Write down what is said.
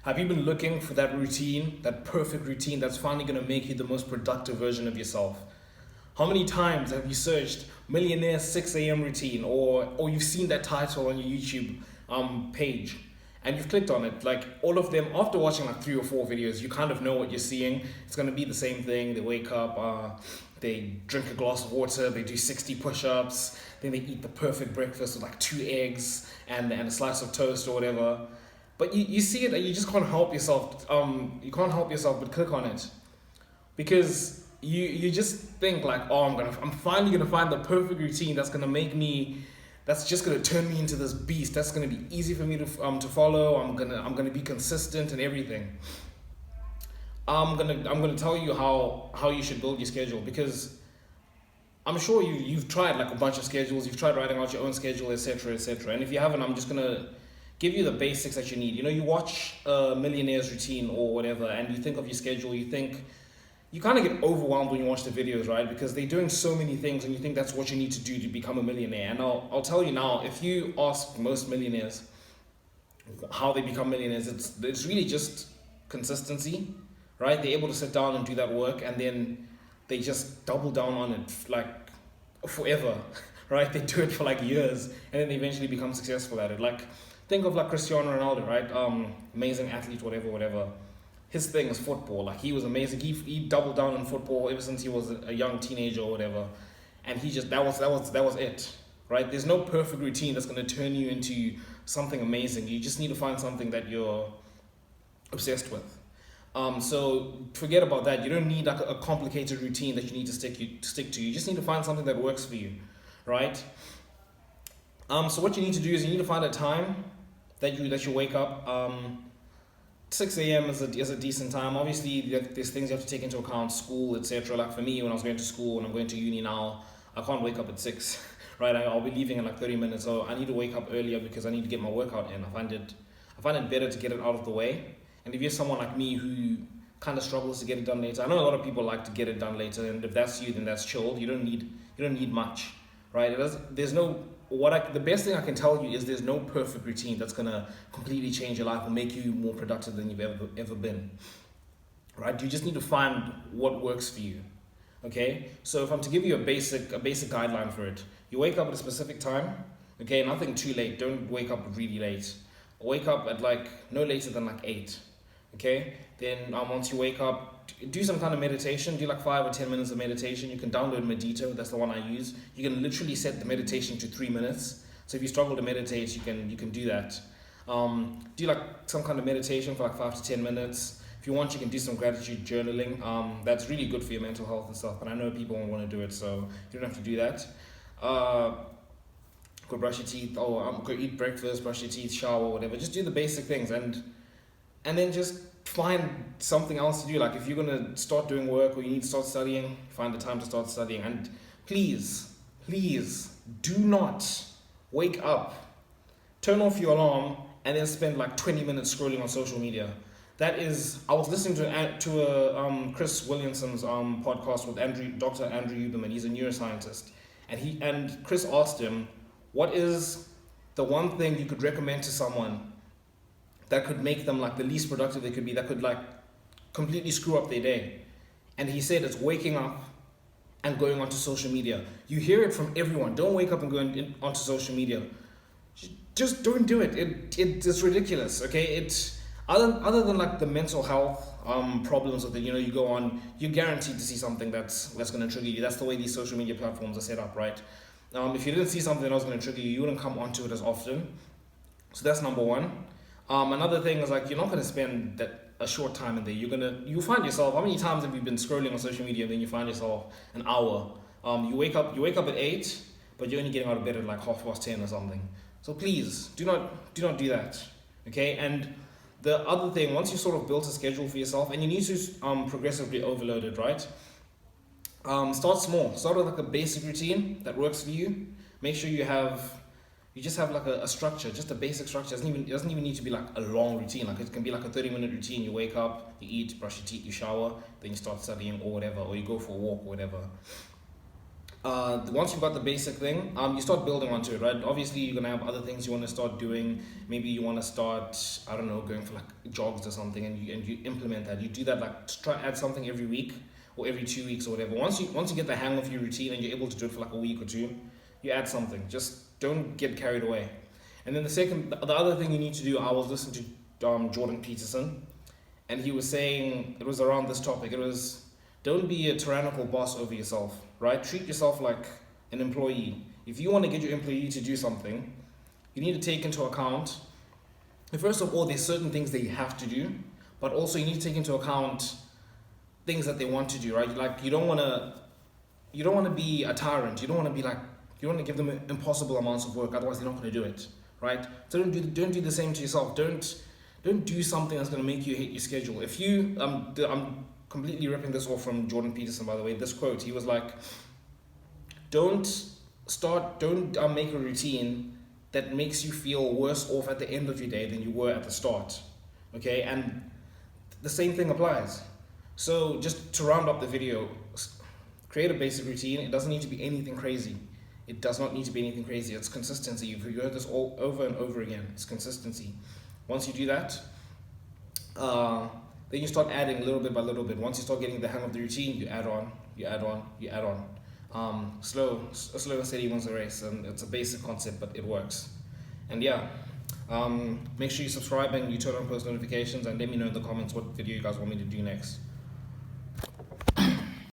Have you been looking for that routine, that perfect routine that's finally going to make you the most productive version of yourself? How many times have you searched millionaire 6 a.m. routine, or you've seen that title on your YouTube page and you've clicked on it? Like all of them, after watching like 3 or 4 videos, you kind of know what you're seeing. It's going to be the same thing. They wake up, they drink a glass of water, they do 60 push-ups, then they eat the perfect breakfast with like 2 eggs and a slice of toast or whatever. But you see it and you just can't help yourself. You can't help yourself but click on it because you just think like, oh, I'm finally gonna find the perfect routine that's just gonna turn me into this beast. That's gonna be easy for me to follow. I'm gonna be consistent and everything. I'm gonna tell you how you should build your schedule, because I'm sure you've tried like a bunch of schedules. You've tried writing out your own schedule, etc., etc. And if you haven't, I'm just gonna give you the basics that you need. You know, you watch a millionaire's routine or whatever, and you think of your schedule. You kind of get overwhelmed when you watch the videos, right? Because they're doing so many things, and you think that's what you need to do to become a millionaire. And I'll tell you now, if you ask most millionaires how they become millionaires, it's really just consistency, right? They're able to sit down and do that work, and then they just double down on it like forever, right? They do it for like years, and then they eventually become successful at it. Like think of like Cristiano Ronaldo, right? Amazing athlete, whatever. His thing is football. Like he was amazing. He doubled down on football ever since he was a young teenager or whatever, and he just that was it, right? There's no perfect routine that's going to turn you into something amazing. You just need to find something that you're obsessed with. So forget about that. You don't need like a complicated routine that you need to stick to. You just need to find something that works for you, right? So what you need to do is you need to find a time that you wake up. 6 a.m. is a decent time. Obviously, there's things you have to take into account, school, etc. Like for me, when I was going to school and I'm going to uni now, I can't wake up at 6, right? I'll be leaving in like 30 minutes, so I need to wake up earlier because I need to get my workout in. I find it better to get it out of the way. And if you're someone like me who kind of struggles to get it done later, I know a lot of people like to get it done later, and if that's you, then that's chilled. You don't need much, right? The best thing I can tell you is there's no perfect routine that's gonna completely change your life or make you more productive than you've ever been, right? You just need to find what works for you. Okay, so if I'm to give you a basic guideline for it, you wake up at a specific time. Okay, nothing too late. Don't wake up really late. Wake up at like no later than like 8. Okay, then once you wake up, do some kind of meditation. Do like 5 or 10 minutes of meditation. You can download Medito. That's the one I use. You can literally set the meditation to 3 minutes. So if you struggle to meditate, you can do that. Do like some kind of meditation for like 5 to 10 minutes. If you want, you can do some gratitude journaling. That's really good for your mental health and stuff. But I know people won't want to do it, so you don't have to do that. Go brush your teeth. Go eat breakfast, brush your teeth, shower, whatever. Just do the basic things, and then just find something else to do. Like if you're gonna start doing work or you need to start studying, find the time to start studying. And please do not wake up, turn off your alarm, and then spend like 20 minutes scrolling on social media. I was listening to a Chris Williamson's podcast with Dr. Andrew Huberman. He's a neuroscientist, and Chris asked him, what is the one thing you could recommend to someone that could make them like the least productive they could be, that could like completely screw up their day? And he said it's waking up and going onto social media. You hear it from everyone. Don't wake up and go onto social media. Just don't do it. It's ridiculous. Okay, it's other than like the mental health problems with it. You go on, you're guaranteed to see something that's going to trigger you. That's the way these social media platforms are set up, right? If you didn't see something that was going to trigger you, you wouldn't come onto it as often. So that's number one. Another thing is like you're not going to spend a short time in there. You find yourself, how many times have you been scrolling on social media and then you find yourself an hour? You wake up at 8, but you're only getting out of bed at like 10:30 or something. So please do not do that. Okay? And the other thing, once you sort of built a schedule for yourself, and you need to progressively overload it, right? Start small. Start with like a basic routine that works for you. Make sure you just have like a structure, just a basic structure. It doesn't even need to be like a long routine. Like it can be like a 30-minute routine. You wake up, you eat, brush your teeth, you shower, then you start studying or whatever, or you go for a walk or whatever. Once you've got the basic thing, you start building onto it, right? Obviously, you're gonna have other things you want to start doing. Maybe you want to start, I don't know, going for like jogs or something, and you implement that. You do that, like try add something every week or every 2 weeks or whatever. Once you get the hang of your routine and you're able to do it for like a week or two, you add something. Just don't get carried away. And then the other thing you need to do, I was listening to Jordan Peterson, and he was saying it was around this topic. It was, don't be a tyrannical boss over yourself, right? Treat yourself like an employee. If you want to get your employee to do something, you need to take into account, first of all, there's certain things that you have to do, but also you need to take into account things that they want to do, right? Like you don't want to be a tyrant. You don't want to be like, you don't want to give them impossible amounts of work, otherwise they're not going to do it, right? So don't do the same to yourself. Don't do something that's going to make you hate your schedule. If you I'm completely ripping this off from Jordan Peterson, by the way. This quote, he was like, don't make a routine that makes you feel worse off at the end of your day than you were at the start. Okay, and the same thing applies. So just to round up the video, create a basic routine. It doesn't need to be anything crazy. It does not need to be anything crazy. It's consistency. You've heard this all over and over again. It's consistency. Once you do that, then you start adding little bit by little bit. Once you start getting the hang of the routine, you add on. Slow and steady wins the race, and it's a basic concept, but it works. And yeah, make sure you subscribe and you turn on post notifications, and let me know in the comments what video you guys want me to do next.